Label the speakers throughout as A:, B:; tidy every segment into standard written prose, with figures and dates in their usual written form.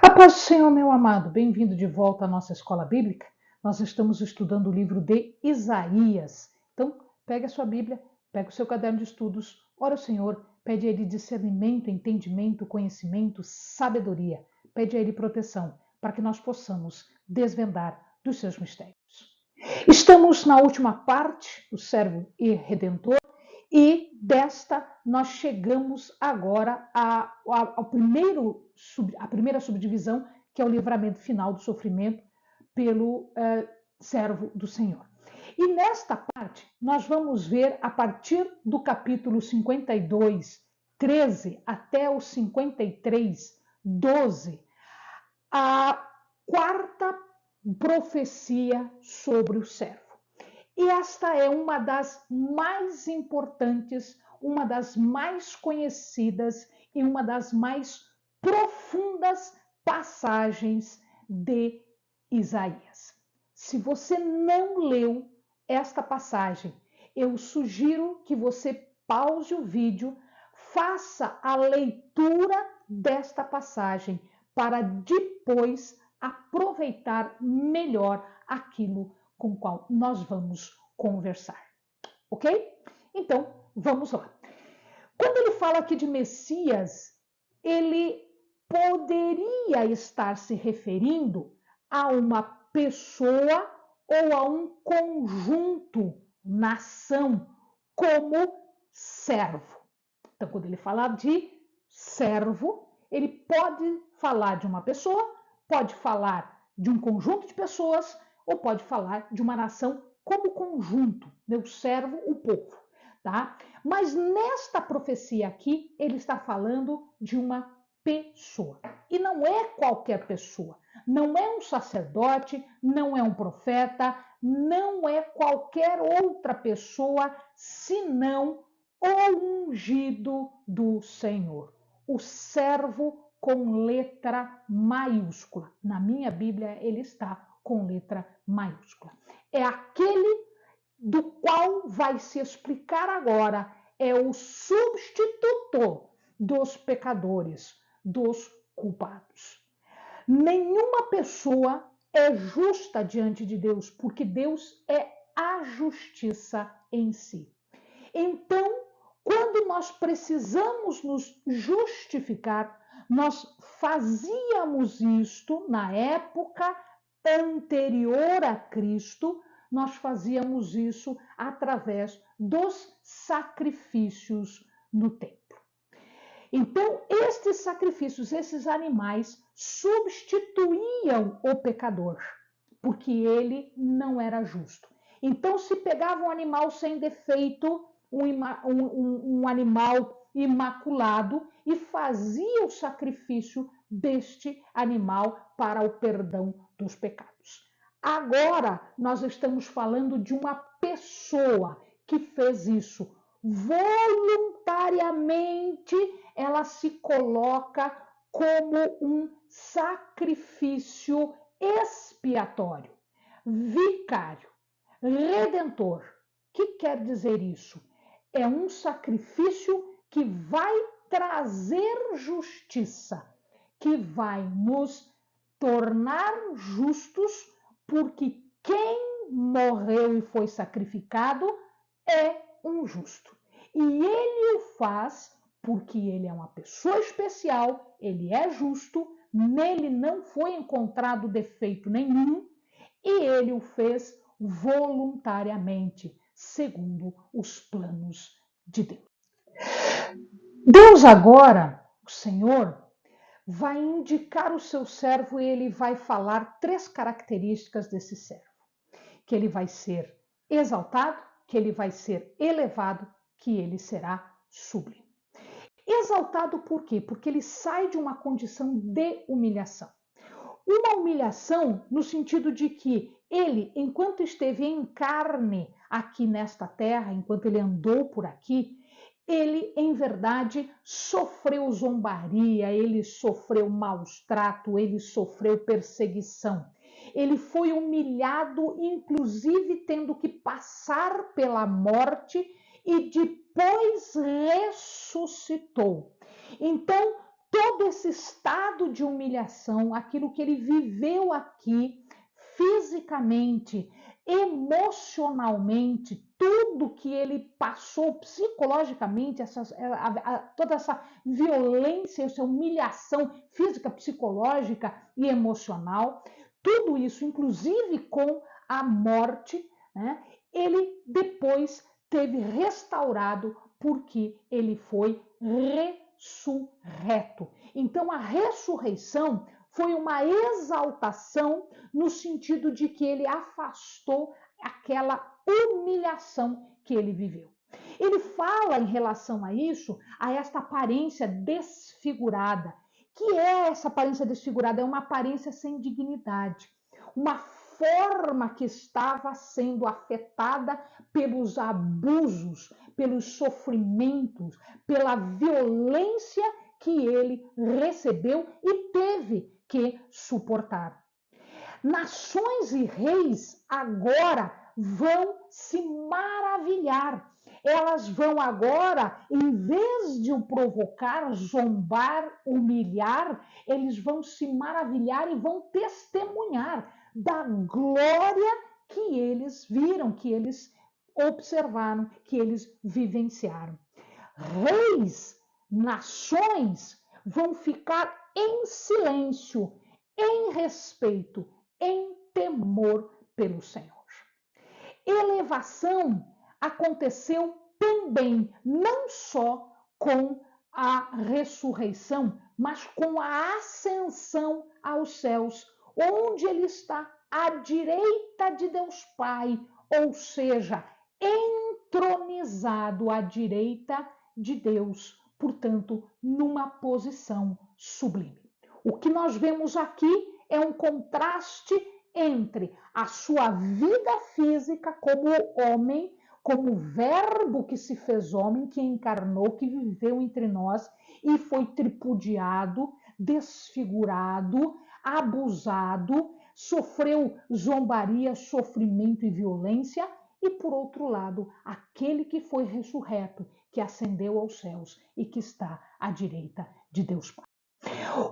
A: A paz do Senhor, meu amado, bem-vindo de volta à nossa escola bíblica. Nós estamos estudando o livro de Isaías. Então, pega a sua Bíblia, pega o seu caderno de estudos, ora ao Senhor, pede a Ele discernimento, entendimento, conhecimento, sabedoria. Pede a Ele proteção, para que nós possamos desvendar dos seus mistérios. Estamos na última parte, o servo e redentor, e desta nós chegamos agora à primeira subdivisão, que é o livramento final do sofrimento pelo servo do Senhor. E nesta parte, nós vamos ver, a partir do capítulo 52, 13 até o 53, 12, a quarta profecia sobre o servo. E esta é uma das mais importantes, uma das mais conhecidas e uma das mais profundas passagens de Isaías. Se você não leu esta passagem, eu sugiro que você pause o vídeo, faça a leitura desta passagem para depois aproveitar melhor aquilo com o qual nós vamos conversar, ok? Então, vamos lá. Quando ele fala aqui de Messias, ele poderia estar se referindo a uma pessoa ou a um conjunto, nação, como servo. Então, quando ele fala de servo, ele pode falar de uma pessoa, pode falar de um conjunto de pessoas, ou pode falar de uma nação como conjunto, meu servo, o povo, tá? Mas nesta profecia aqui, ele está falando de uma pessoa. E não é qualquer pessoa. Não é um sacerdote, não é um profeta, não é qualquer outra pessoa, senão o ungido do Senhor. O servo com letra maiúscula. Na minha Bíblia, ele está com letra maiúscula. É aquele do qual vai se explicar agora, é o substituto dos pecadores, dos culpados. Nenhuma pessoa é justa diante de Deus, porque Deus é a justiça em si. Então, quando nós precisamos nos justificar, nós fazíamos isto na época anterior a Cristo, nós fazíamos isso através dos sacrifícios no templo. Então, estes sacrifícios, esses animais, substituíam o pecador, porque ele não era justo. Então, se pegava um animal sem defeito, um animal imaculado, e fazia o sacrifício deste animal para o perdão dos pecados. Agora, nós estamos falando de uma pessoa que fez isso voluntariamente, ela se coloca como um sacrifício expiatório, vicário, redentor. O que quer dizer isso? É um sacrifício que vai trazer justiça, que vai nos tornar justos, porque quem morreu e foi sacrificado é um justo. E ele o faz porque ele é uma pessoa especial, ele é justo, nele não foi encontrado defeito nenhum, e ele o fez voluntariamente, segundo os planos de Deus. Deus agora, o Senhor, vai indicar o seu servo e ele vai falar três características desse servo: que ele vai ser exaltado, que ele vai ser elevado, que ele será sublime. Exaltado por quê? Porque ele sai de uma condição de humilhação. Uma humilhação no sentido de que ele, enquanto esteve em carne aqui nesta terra, enquanto ele andou por aqui, ele, em verdade, sofreu zombaria, ele sofreu maus trato, ele sofreu perseguição. Ele foi humilhado, inclusive tendo que passar pela morte, e depois ressuscitou. Então, todo esse estado de humilhação, aquilo que ele viveu aqui, fisicamente, emocionalmente, tudo que ele passou psicologicamente, toda essa violência, essa humilhação física, psicológica e emocional, tudo isso, inclusive com a morte, né, ele depois teve restaurado porque ele foi ressurreto. Então, a ressurreição foi uma exaltação no sentido de que ele afastou aquela humilhação que ele viveu. Ele fala em relação a isso, a esta aparência desfigurada. Que é essa aparência desfigurada? É uma aparência sem dignidade, uma forma que estava sendo afetada pelos abusos, pelos sofrimentos, pela violência que ele recebeu e teve que suportar. Nações e reis agora vão se maravilhar. Elas vão agora, em vez de o provocar, zombar, humilhar, eles vão se maravilhar e vão testemunhar da glória que eles viram, que eles observaram, que eles vivenciaram. Reis, nações vão ficar em silêncio, em respeito, em temor pelo Senhor. Elevação aconteceu também, não só com a ressurreição, mas com a ascensão aos céus, onde ele está à direita de Deus Pai, ou seja, entronizado à direita de Deus, portanto, numa posição sublime. O que nós vemos aqui é um contraste entre a sua vida física como homem, como verbo que se fez homem, que encarnou, que viveu entre nós e foi tripudiado, desfigurado, abusado, sofreu zombaria, sofrimento e violência, e por outro lado, aquele que foi ressurreto, que ascendeu aos céus e que está à direita de Deus Pai.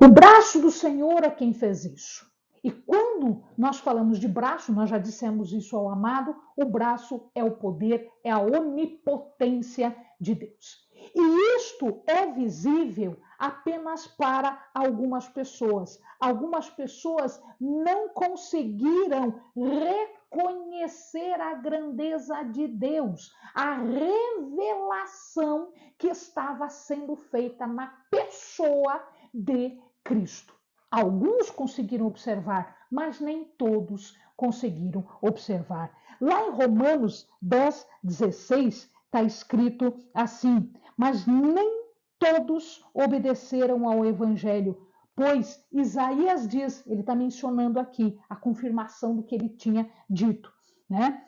A: O braço do Senhor é quem fez isso. E quando nós falamos de braço, nós já dissemos isso ao amado, o braço é o poder, é a onipotência de Deus. E isto é visível apenas para algumas pessoas. Algumas pessoas não conseguiram reconhecer a grandeza de Deus, a revelação que estava sendo feita na pessoa de Cristo. Alguns conseguiram observar, mas nem todos conseguiram observar. Lá em Romanos 10, 16, está escrito assim: mas nem todos obedeceram ao Evangelho, pois Isaías diz, ele está mencionando aqui a confirmação do que ele tinha dito, né?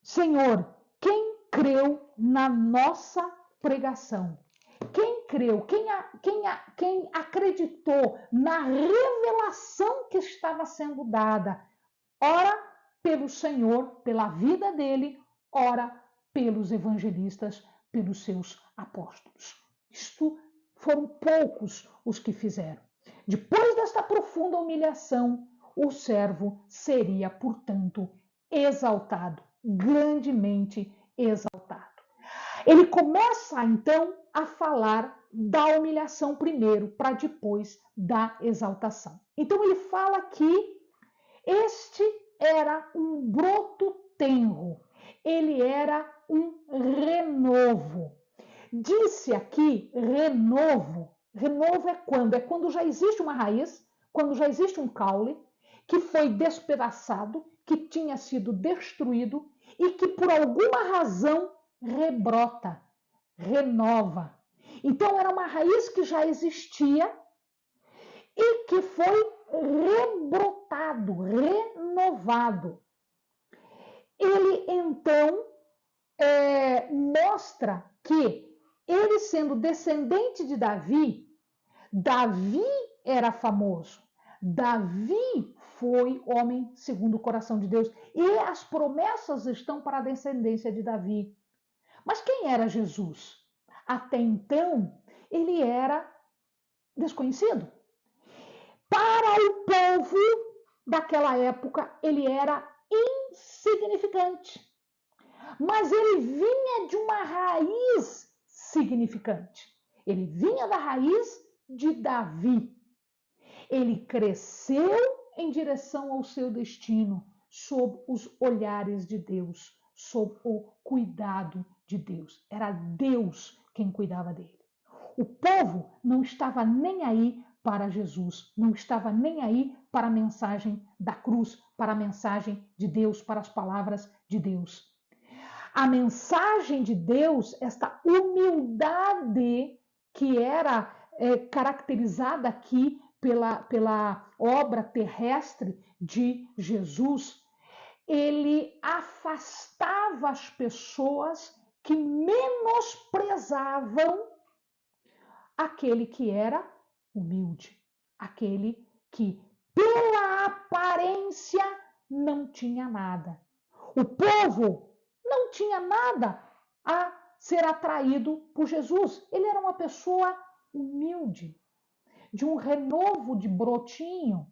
A: Senhor, quem creu na nossa pregação? Quem creu, quem acreditou na revelação que estava sendo dada, ora pelo Senhor, pela vida dele, ora pelos evangelistas, pelos seus apóstolos. Isto foram poucos os que fizeram. Depois desta profunda humilhação, o servo seria, portanto, exaltado, grandemente exaltado. Ele começa, então, a falar da humilhação primeiro, para depois da exaltação. Então, ele fala que este era um broto tenro, ele era um renovo. Disse aqui renovo. Renovo é quando? É quando já existe uma raiz, quando já existe um caule, que foi despedaçado, que tinha sido destruído e que por alguma razão rebrota, renova. Então era uma raiz que já existia e que foi rebrotado, renovado. Ele então mostra que ele sendo descendente de Davi, Davi era famoso. Davi foi homem segundo o coração de Deus e as promessas estão para a descendência de Davi. Mas quem era Jesus? Até então, ele era desconhecido. Para o povo daquela época, ele era insignificante. Mas ele vinha de uma raiz significante. Ele vinha da raiz de Davi. Ele cresceu em direção ao seu destino, sob os olhares de Deus, sob o cuidado de Deus. Era Deus quem cuidava dele. O povo não estava nem aí para Jesus, não estava nem aí para a mensagem da cruz, para a mensagem de Deus, para as palavras de Deus. A mensagem de Deus, esta humildade que era caracterizada aqui pela obra terrestre de Jesus, ele afastava as pessoas que menosprezavam aquele que era humilde, aquele que, pela aparência, não tinha nada. O povo não tinha nada a ser atraído por Jesus. Ele era uma pessoa humilde, de um renovo de brotinho.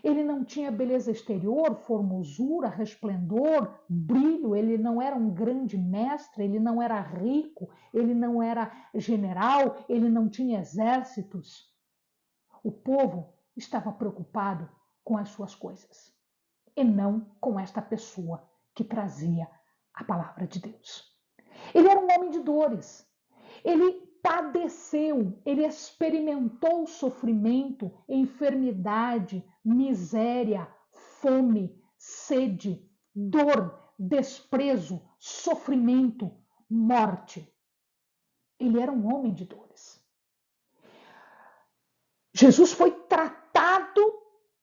A: Ele não tinha beleza exterior, formosura, resplendor, brilho. Ele não era um grande mestre, ele não era rico, ele não era general, ele não tinha exércitos. O povo estava preocupado com as suas coisas e não com esta pessoa que trazia a palavra de Deus. Ele era um homem de dores. Ele padeceu, ele experimentou sofrimento, enfermidade, miséria, fome, sede, dor, desprezo, sofrimento, morte. Ele era um homem de dores. Jesus foi tratado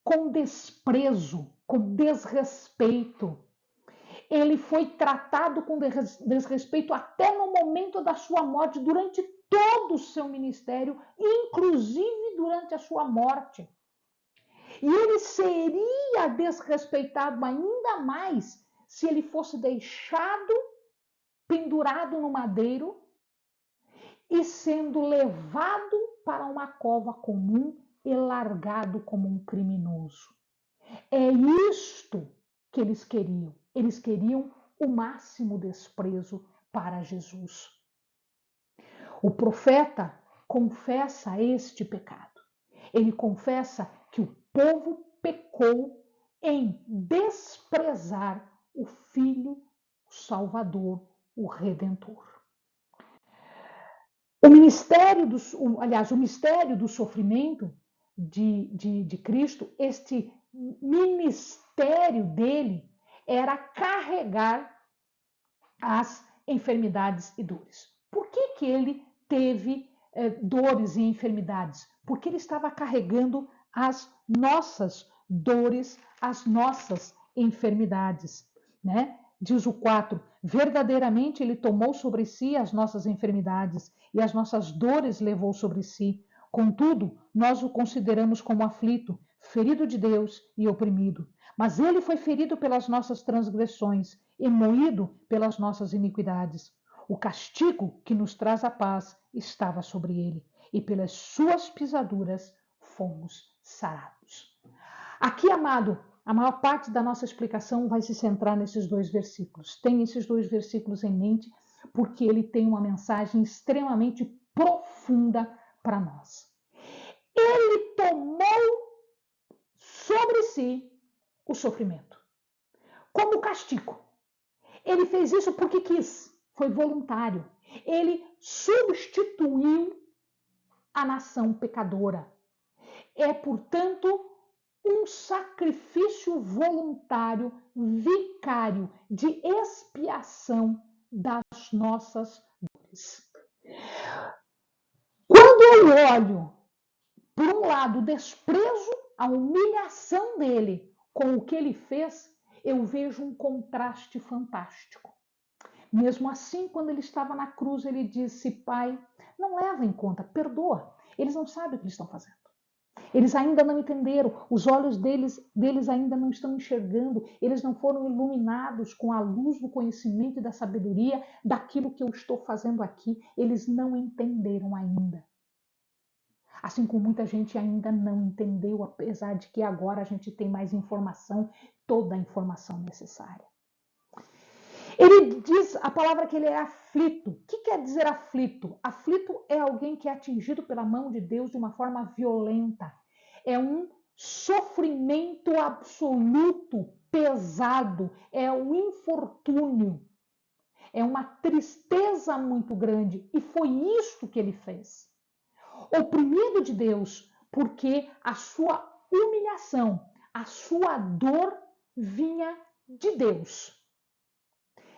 A: com desprezo, com desrespeito. Ele foi tratado com desrespeito até no momento da sua morte, durante todo o seu ministério, inclusive durante a sua morte. E ele seria desrespeitado ainda mais se ele fosse deixado pendurado no madeiro e sendo levado para uma cova comum e largado como um criminoso. É isto que eles queriam. Eles queriam o máximo desprezo para Jesus. O profeta confessa este pecado. Ele confessa que o povo pecou em desprezar o Filho, o Salvador, o Redentor. O mistério do sofrimento de Cristo, este ministério dele era carregar as enfermidades e dores. Por que ele teve dores e enfermidades? Porque ele estava carregando as nossas dores, as nossas enfermidades, né? Diz o 4, verdadeiramente ele tomou sobre si as nossas enfermidades e as nossas dores levou sobre si. Contudo, nós o consideramos como aflito, ferido de Deus e oprimido. Mas ele foi ferido pelas nossas transgressões e moído pelas nossas iniquidades. O castigo que nos traz a paz estava sobre ele, e pelas suas pisaduras fomos sarados. Aqui, amado, a maior parte da nossa explicação vai se centrar nesses dois versículos. Tem esses dois versículos em mente, porque ele tem uma mensagem extremamente profunda para nós. Ele tomou sobre si o sofrimento, como castigo. Ele fez isso porque quis, foi voluntário. Ele substituiu a nação pecadora. É, portanto, um sacrifício voluntário, vicário, de expiação das nossas dores. Quando eu olho, por um lado, o desprezo, a humilhação dele com o que ele fez, eu vejo um contraste fantástico. Mesmo assim, quando ele estava na cruz, ele disse: Pai, não leva em conta, perdoa. Eles não sabem o que eles estão fazendo. Eles ainda não entenderam, os olhos deles ainda não estão enxergando, eles não foram iluminados com a luz do conhecimento e da sabedoria daquilo que eu estou fazendo aqui. Eles não entenderam ainda. Assim como muita gente ainda não entendeu, apesar de que agora a gente tem mais informação, toda a informação necessária. Ele diz a palavra que ele é aflito. O que quer dizer aflito? Aflito é alguém que é atingido pela mão de Deus de uma forma violenta. É um sofrimento absoluto, pesado, é um infortúnio, é uma tristeza muito grande. E foi isso que ele fez. Oprimido de Deus, porque a sua humilhação, a sua dor vinha de Deus.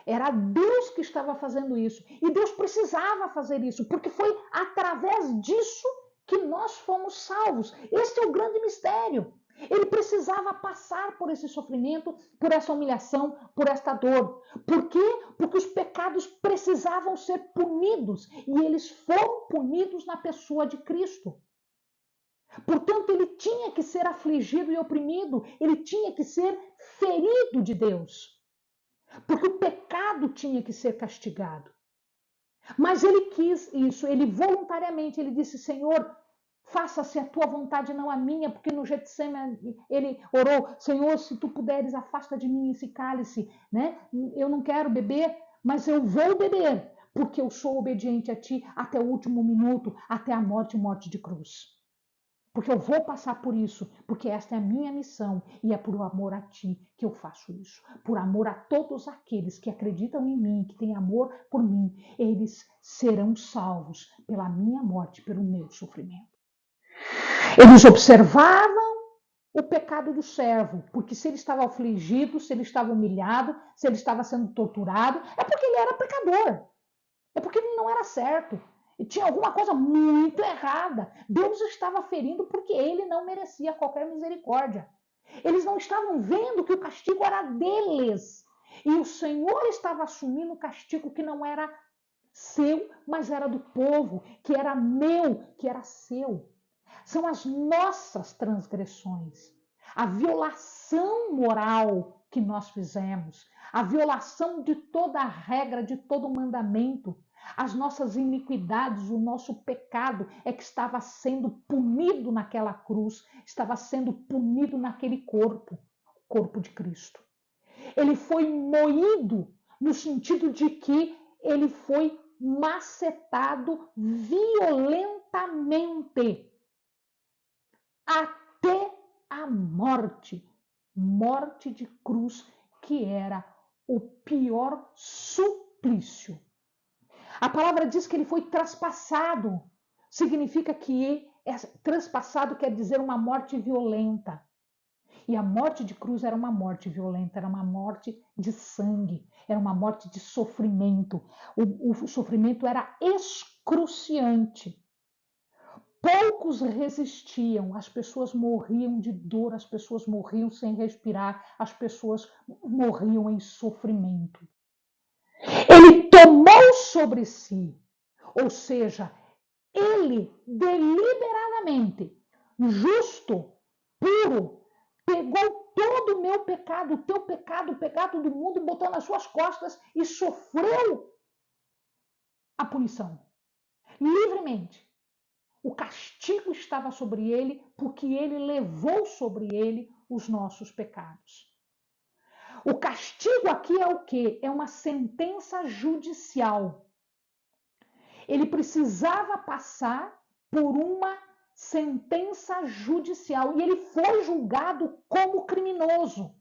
A: Era Deus que estava fazendo isso. E Deus precisava fazer isso, porque foi através disso que nós fomos salvos. Esse é o grande mistério. Ele precisava passar por esse sofrimento, por essa humilhação, por esta dor. Por quê? Porque os pecados precisavam ser punidos. E eles foram punidos na pessoa de Cristo. Portanto, ele tinha que ser afligido e oprimido. Ele tinha que ser ferido de Deus. Porque o pecado tinha que ser castigado. Mas ele quis isso, ele voluntariamente, ele disse, Senhor, faça-se a tua vontade, não a minha, porque no Getsemane ele orou, Senhor, se tu puderes, afasta de mim esse cálice, né? Eu não quero beber, mas eu vou beber, porque eu sou obediente a ti até o último minuto, até a morte de cruz. Porque eu vou passar por isso, porque esta é a minha missão e é por amor a ti que eu faço isso. Por amor a todos aqueles que acreditam em mim, que têm amor por mim, eles serão salvos pela minha morte, pelo meu sofrimento. Eles observavam o pecado do servo, porque se ele estava afligido, se ele estava humilhado, se ele estava sendo torturado, é porque ele era pecador. É porque ele não era certo. E tinha alguma coisa muito errada. Deus estava ferindo porque ele não merecia qualquer misericórdia. Eles não estavam vendo que o castigo era deles. E o Senhor estava assumindo o castigo que não era seu, mas era do povo, que era meu, que era seu. São as nossas transgressões, a violação moral que nós fizemos, a violação de toda a regra, de todo o mandamento. As nossas iniquidades, o nosso pecado é que estava sendo punido naquela cruz, estava sendo punido naquele corpo, o corpo de Cristo. Ele foi moído no sentido de que ele foi macetado violentamente até a morte de cruz, que era o pior suplício. A palavra diz que ele foi traspassado. Significa que traspassado quer dizer uma morte violenta. E a morte de cruz era uma morte violenta, era uma morte de sangue, era uma morte de sofrimento. O sofrimento era excruciante. Poucos resistiam, as pessoas morriam de dor, as pessoas morriam sem respirar, as pessoas morriam em sofrimento. Ele tomou sobre si, ou seja, ele deliberadamente, justo, puro, pegou todo o meu pecado, o teu pecado, o pecado do mundo, botou nas suas costas e sofreu a punição, livremente. O castigo estava sobre ele, porque ele levou sobre ele os nossos pecados. O castigo aqui é o quê? É uma sentença judicial. Ele precisava passar por uma sentença judicial e ele foi julgado como criminoso.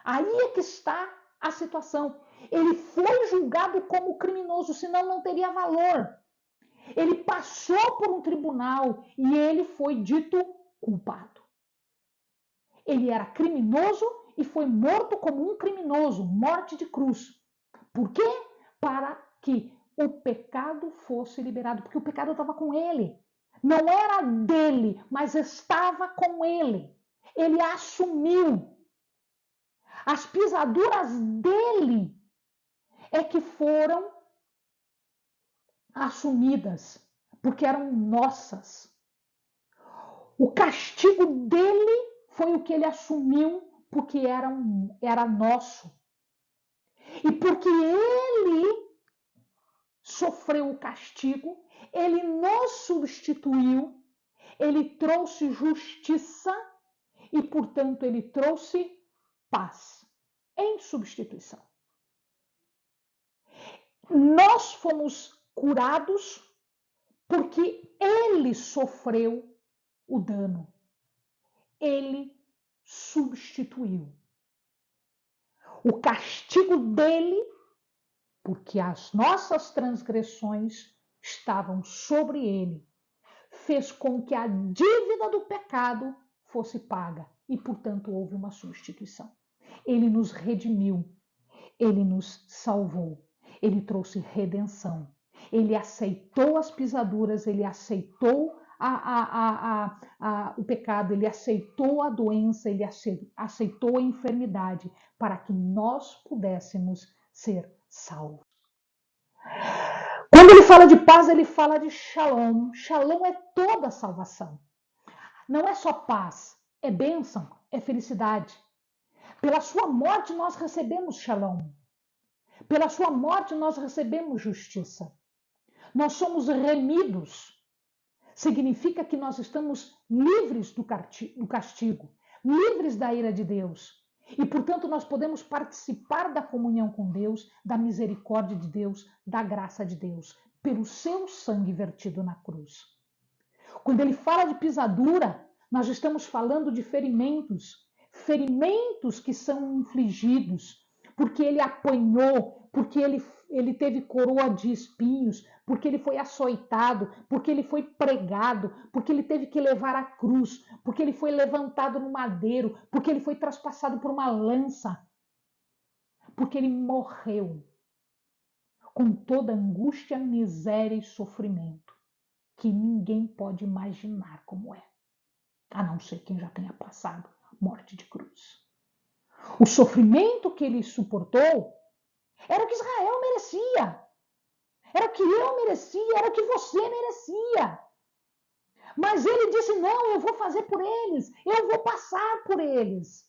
A: Aí é que está a situação. Ele foi julgado como criminoso, senão não teria valor. Ele passou por um tribunal e ele foi dito culpado. Ele era criminoso e foi morto como um criminoso, morte de cruz. Por quê? Para que o pecado fosse liberado, porque o pecado estava com ele. Não era dele, mas estava com ele. Ele assumiu. As pisaduras dele é que foram assumidas, porque eram nossas. O castigo dele foi o que ele assumiu, porque era nosso. E porque ele sofreu o castigo, ele nos substituiu, ele trouxe justiça e, portanto, ele trouxe paz em substituição. Nós fomos curados porque ele sofreu o dano. Ele substituiu. O castigo dele, porque as nossas transgressões estavam sobre ele, fez com que a dívida do pecado fosse paga e, portanto, houve uma substituição. Ele nos redimiu, ele nos salvou, ele trouxe redenção, ele aceitou as pisaduras, ele aceitou o pecado, ele aceitou a doença, ele aceitou a enfermidade para que nós pudéssemos ser salvos. Quando ele fala de paz, ele fala de shalom. Shalom é toda a salvação. Não é só paz, é bênção, é felicidade. Pela sua morte nós recebemos shalom. Pela sua morte nós recebemos justiça. Nós somos remidos. Significa que nós estamos livres do castigo, livres da ira de Deus. E, portanto, nós podemos participar da comunhão com Deus, da misericórdia de Deus, da graça de Deus, pelo seu sangue vertido na cruz. Quando ele fala de pisadura, nós estamos falando de ferimentos, ferimentos que são infligidos, porque ele apanhou, porque ele teve coroa de espinhos, porque ele foi açoitado, porque ele foi pregado, porque ele teve que levar a cruz, porque ele foi levantado no madeiro, porque ele foi traspassado por uma lança, porque ele morreu com toda angústia, miséria e sofrimento que ninguém pode imaginar como é, a não ser quem já tenha passado morte de cruz. O sofrimento que ele suportou era o que Israel merecia. Era o que eu merecia, era o que você merecia. Mas ele disse, não, eu vou fazer por eles, eu vou passar por eles.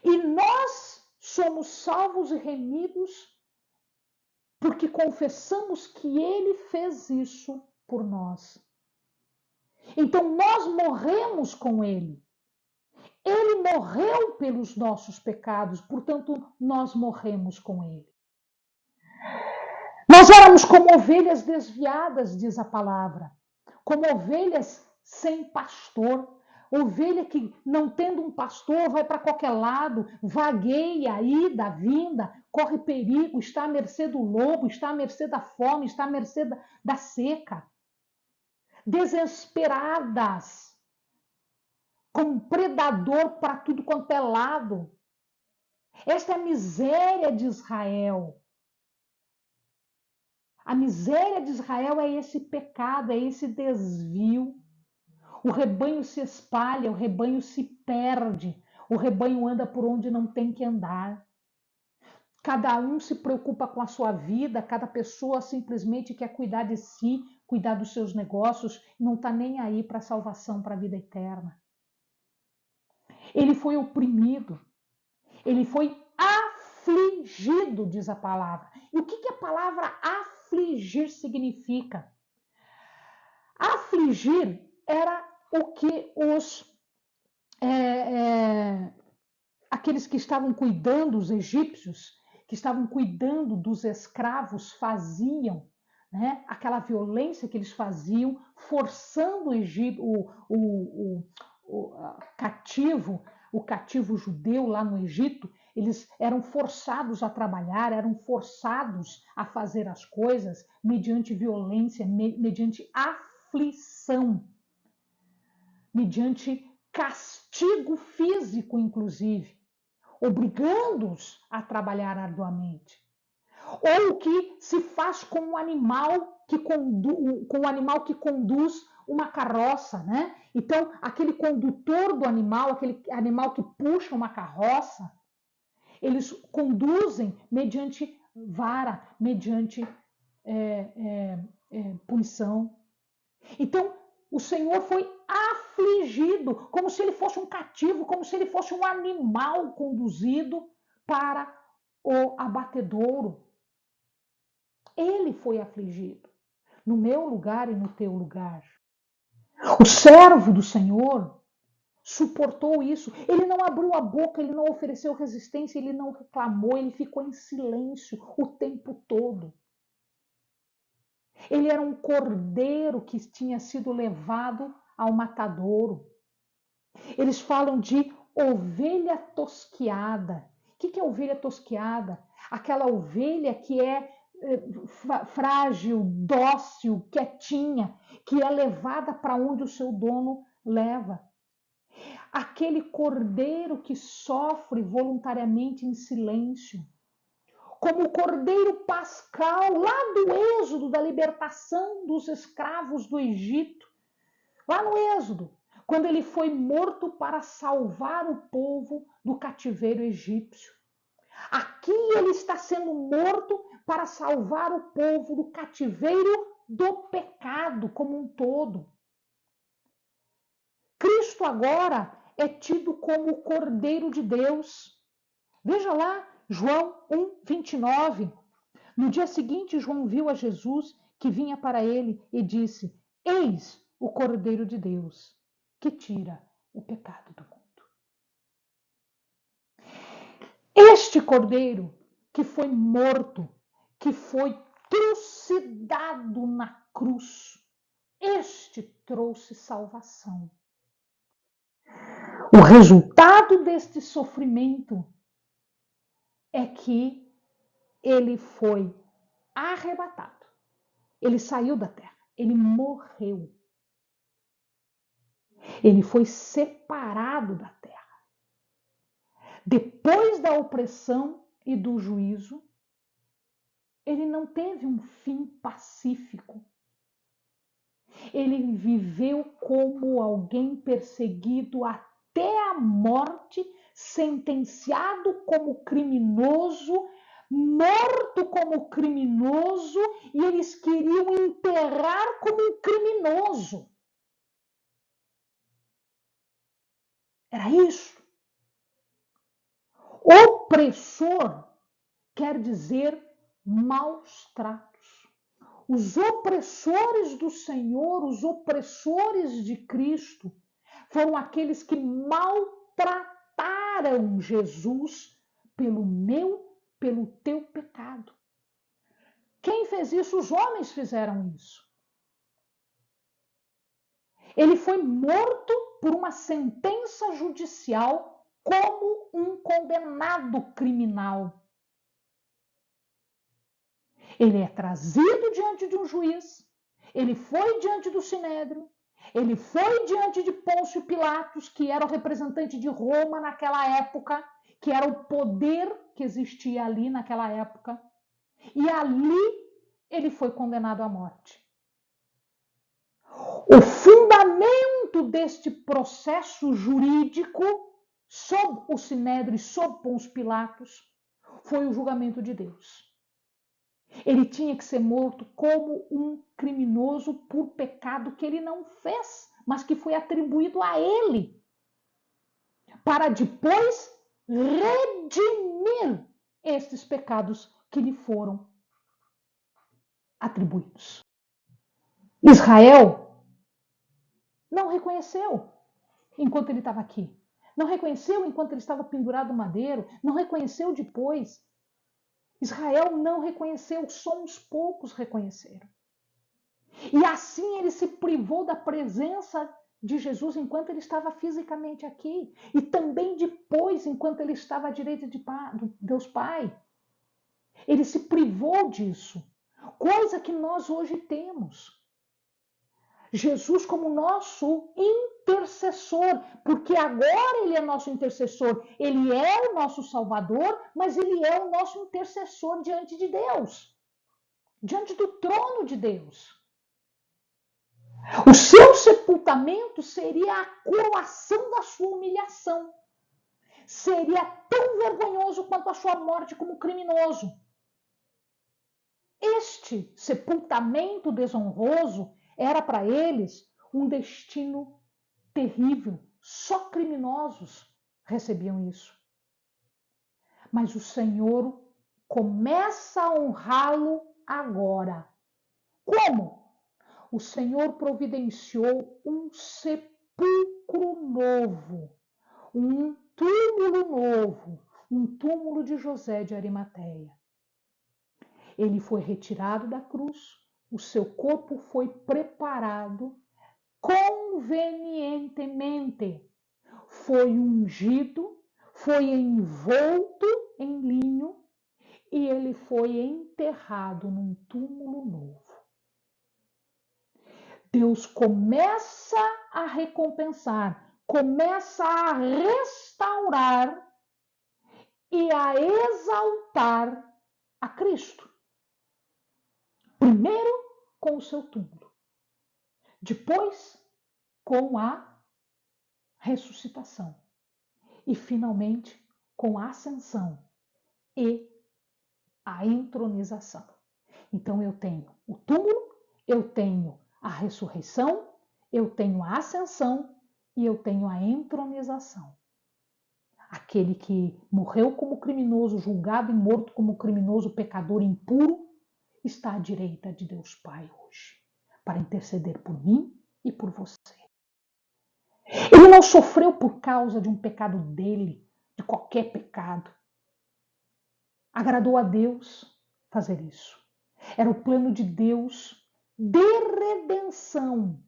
A: E nós somos salvos e remidos porque confessamos que ele fez isso por nós. Então nós morremos com ele. Ele morreu pelos nossos pecados, portanto nós morremos com ele. Nós éramos como ovelhas desviadas, diz a palavra, como ovelhas sem pastor, ovelha que não tendo um pastor vai para qualquer lado, vagueia, ida, vinda, corre perigo, está à mercê do lobo, está à mercê da fome, está à mercê da seca. Desesperadas, como predador para tudo quanto é lado. Esta é a miséria de Israel. A miséria de Israel é esse pecado, é esse desvio. O rebanho se espalha, o rebanho se perde, o rebanho anda por onde não tem que andar. Cada um se preocupa com a sua vida, cada pessoa simplesmente quer cuidar de si, cuidar dos seus negócios, não está nem aí para a salvação, para a vida eterna. Ele foi oprimido, ele foi afligido, diz a palavra. E o que a palavra afligir significa? Afligir era o que aqueles que estavam cuidando, os egípcios, que estavam cuidando dos escravos, faziam, né? Aquela violência que eles faziam, forçando o cativo judeu lá no Egito. Eles eram forçados a trabalhar, eram forçados a fazer as coisas mediante violência, mediante aflição, mediante castigo físico, inclusive, obrigando-os a trabalhar arduamente. Ou o que se faz com um animal que conduz uma carroça, né? Então, aquele condutor do animal, aquele animal que puxa uma carroça, eles conduzem mediante vara, mediante punição. Então, o Senhor foi afligido, como se ele fosse um cativo, como se ele fosse um animal conduzido para o abatedouro. Ele foi afligido, no meu lugar e no teu lugar. O servo do Senhor suportou isso. Ele não abriu a boca, ele não ofereceu resistência, ele não reclamou, ele ficou em silêncio o tempo todo. Ele era um cordeiro que tinha sido levado ao matadouro. Eles falam de ovelha tosquiada. O que é ovelha tosquiada? Aquela ovelha que é frágil, dócil, quietinha, que é levada para onde o seu dono leva. Aquele cordeiro que sofre voluntariamente em silêncio. Como o cordeiro pascal lá do Êxodo, da libertação dos escravos do Egito. Lá no Êxodo, quando ele foi morto para salvar o povo do cativeiro egípcio. Aqui ele está sendo morto para salvar o povo do cativeiro do pecado como um todo. Cristo agora é tido como o Cordeiro de Deus. Veja lá, João 1:29. No dia seguinte, João viu a Jesus que vinha para ele e disse: Eis o Cordeiro de Deus, que tira o pecado do mundo. Este Cordeiro que foi morto, que foi trucidado na cruz, este trouxe salvação. O resultado deste sofrimento é que ele foi arrebatado. Ele saiu da terra, ele morreu. Ele foi separado da terra. Depois da opressão e do juízo, ele não teve um fim pacífico. Ele viveu como alguém perseguido até a morte, sentenciado como criminoso, morto como criminoso, e eles queriam enterrar como um criminoso. Era isso. Opressor quer dizer maus tratos. Os opressores do Senhor, os opressores de Cristo, foram aqueles que maltrataram Jesus pelo meu, pelo teu pecado. Quem fez isso? Os homens fizeram isso. Ele foi morto por uma sentença judicial como um condenado criminal. Ele é trazido diante de um juiz, ele foi diante do Sinédrio, ele foi diante de Pôncio Pilatos, que era o representante de Roma naquela época, que era o poder que existia ali naquela época, e ali ele foi condenado à morte. O fundamento deste processo jurídico, sob o Sinédrio e sob Pôncio Pilatos, foi o julgamento de Deus. Ele tinha que ser morto como um criminoso por pecado que ele não fez, mas que foi atribuído a ele, para depois redimir estes pecados que lhe foram atribuídos. Israel não reconheceu enquanto ele estava aqui. Não reconheceu enquanto ele estava pendurado no madeiro. Não reconheceu depois. Israel não reconheceu, só uns poucos reconheceram. E assim ele se privou da presença de Jesus enquanto ele estava fisicamente aqui. E também depois, enquanto ele estava à direita de Deus Pai. Ele se privou disso. Coisa que nós hoje temos. Jesus como nosso intercessor, porque agora ele é nosso intercessor, ele é o nosso salvador, mas ele é o nosso intercessor diante de Deus, diante do trono de Deus. O seu sepultamento seria a coroação da sua humilhação, seria tão vergonhoso quanto a sua morte como criminoso. Este sepultamento desonroso era para eles um destino terrível. Só criminosos recebiam isso. Mas o Senhor começa a honrá-lo agora. Como? O Senhor providenciou um sepulcro novo, um túmulo novo, um túmulo de José de Arimateia. Ele foi retirado da cruz, o seu corpo foi preparado convenientemente, foi ungido, foi envolto em linho e ele foi enterrado num túmulo novo. Deus começa a recompensar, começa a restaurar e a exaltar a Cristo. Primeiro com o seu túmulo, depois com a ressuscitação e finalmente com a ascensão e a entronização. Então eu tenho o túmulo, eu tenho a ressurreição, eu tenho a ascensão e eu tenho a entronização. Aquele que morreu como criminoso, julgado e morto como criminoso, pecador impuro, está à direita de Deus Pai hoje, para interceder por mim e por você. Ele não sofreu por causa de um pecado dele, de qualquer pecado. Agradou a Deus fazer isso. Era o plano de Deus de redenção,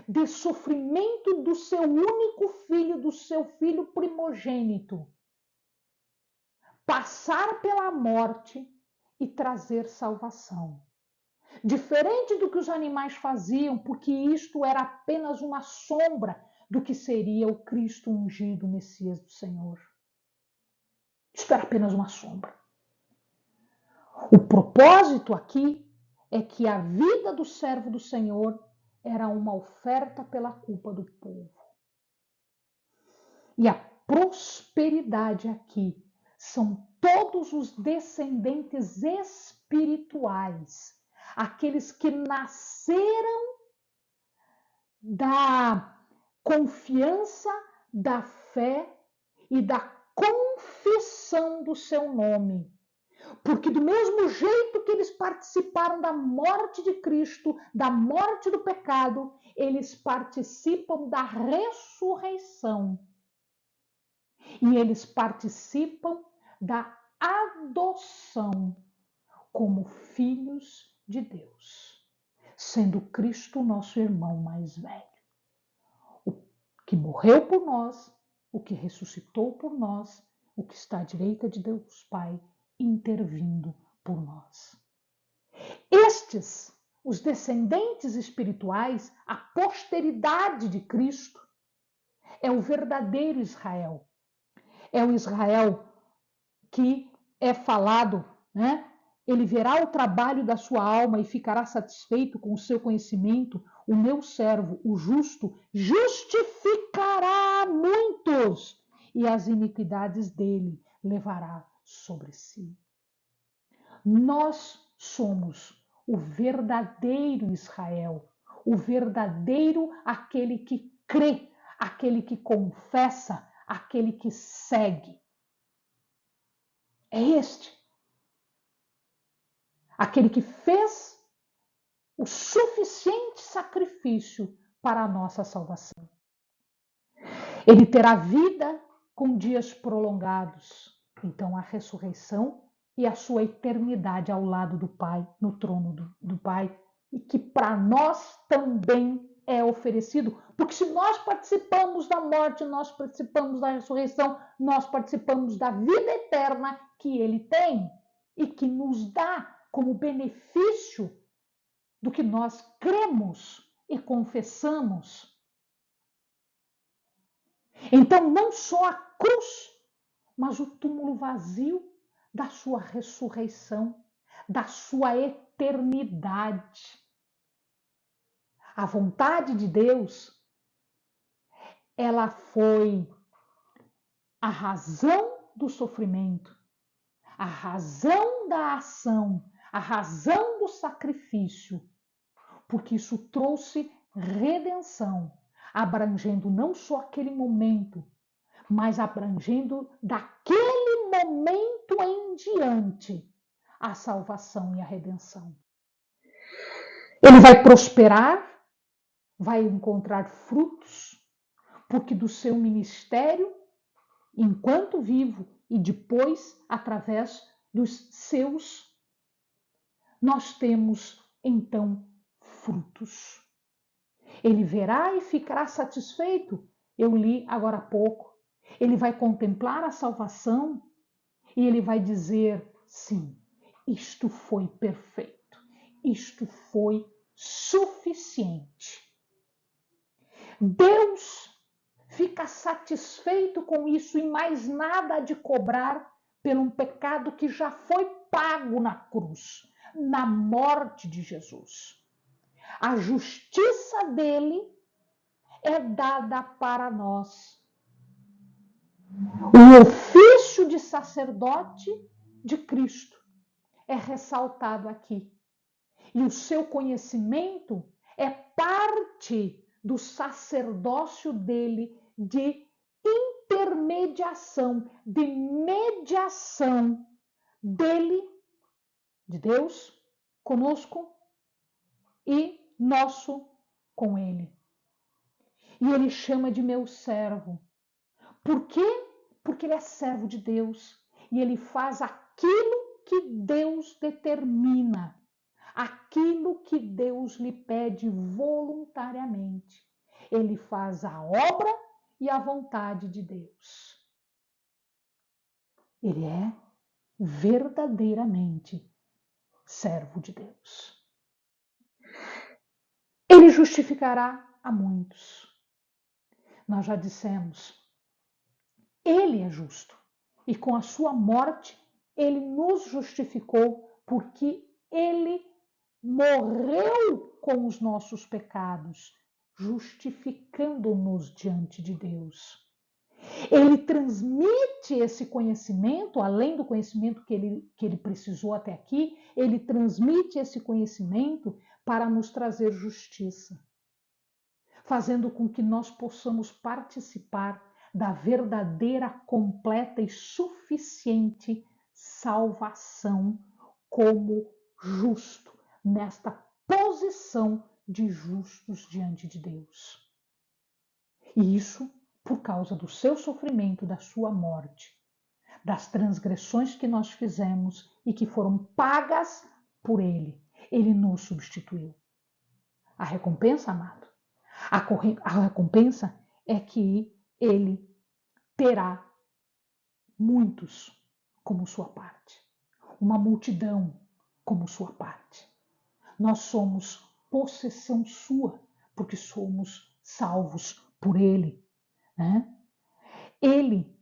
A: de sofrimento do seu único filho, do seu filho primogênito. Passar pela morte e trazer salvação. Diferente do que os animais faziam, porque isto era apenas uma sombra do que seria o Cristo ungido, o Messias do Senhor. Isto era apenas uma sombra. O propósito aqui é que a vida do servo do Senhor era uma oferta pela culpa do povo. E a prosperidade aqui são todos os descendentes espirituais, aqueles que nasceram da confiança, da fé e da confissão do seu nome. Porque do mesmo jeito que eles participaram da morte de Cristo, da morte do pecado, eles participam da ressurreição. E eles participam da adoção como filhos de Deus, sendo Cristo nosso irmão mais velho, o que morreu por nós, o que ressuscitou por nós, o que está à direita de Deus Pai, intervindo por nós. Estes, os descendentes espirituais, a posteridade de Cristo, é o verdadeiro Israel. É o Israel que é falado, né? Ele verá o trabalho da sua alma e ficará satisfeito com o seu conhecimento. O meu servo, o justo, justificará muitos e as iniquidades dele levará sobre si. Nós somos o verdadeiro Israel, o verdadeiro aquele que crê, aquele que confessa, aquele que segue. É este. Aquele que fez o suficiente sacrifício para a nossa salvação. Ele terá vida com dias prolongados. Então, a ressurreição e a sua eternidade ao lado do Pai, no trono do Pai, e que para nós também é oferecido. Porque se nós participamos da morte, nós participamos da ressurreição, nós participamos da vida eterna que Ele tem e que nos dá como benefício do que nós cremos e confessamos. Então, não só a cruz, mas o túmulo vazio da sua ressurreição, da sua eternidade. A vontade de Deus, ela foi a razão do sofrimento, a razão da ação, a razão do sacrifício, porque isso trouxe redenção, abrangendo não só aquele momento, mas abrangendo daquele momento em diante a salvação e a redenção. Ele vai prosperar vai encontrar frutos, porque do seu ministério, enquanto vivo e depois através dos seus, nós temos então frutos. Ele verá e ficará satisfeito. Eu li agora há pouco. Ele vai contemplar a salvação e ele vai dizer: sim, isto foi perfeito, isto foi suficiente. Deus fica satisfeito com isso e mais nada há de cobrar por um pecado que já foi pago na cruz, na morte de Jesus. A justiça dele é dada para nós. O ofício de sacerdote de Cristo é ressaltado aqui. E o seu conhecimento é parte do sacerdócio dele de intermediação, de mediação dele, de Deus, conosco e nosso com ele. E ele chama de meu servo. Por quê? Porque ele é servo de Deus e ele faz aquilo que Deus determina, aquilo que Deus lhe pede voluntariamente. Ele faz a obra e a vontade de Deus. Ele é verdadeiramente servo de Deus. Ele justificará a muitos. Nós já dissemos, ele é justo e com a sua morte ele nos justificou porque ele morreu com os nossos pecados, justificando-nos diante de Deus. Ele transmite esse conhecimento, além do conhecimento que ele precisou até aqui, ele transmite esse conhecimento para nos trazer justiça, fazendo com que nós possamos participar da verdadeira, completa e suficiente salvação como justo, nesta posição de justos diante de Deus. E isso por causa do seu sofrimento, da sua morte, das transgressões que nós fizemos e que foram pagas por ele. Ele nos substituiu. A recompensa, amado, a recompensa é que ele terá muitos como sua parte, uma multidão como sua parte. Nós somos possessão sua, porque somos salvos por ele, né? Ele,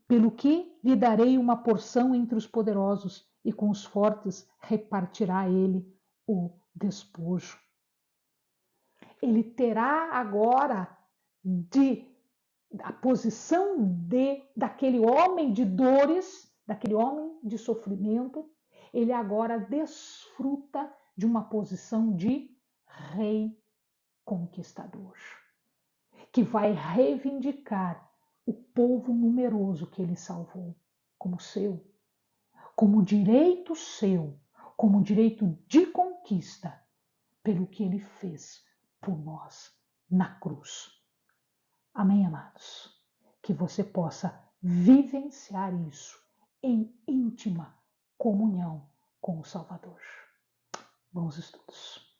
A: pelo que lhe darei uma porção entre os poderosos, e com os fortes repartirá ele o despojo. Ele terá agora a posição daquele homem de dores, daquele homem de sofrimento, ele agora desfruta de uma posição de rei conquistador, que vai reivindicar o povo numeroso que ele salvou como seu, como direito seu, como direito de conquista, pelo que ele fez por nós na cruz. Amém, amados? Que você possa vivenciar isso em íntima comunhão com o Salvador. Bons estudos.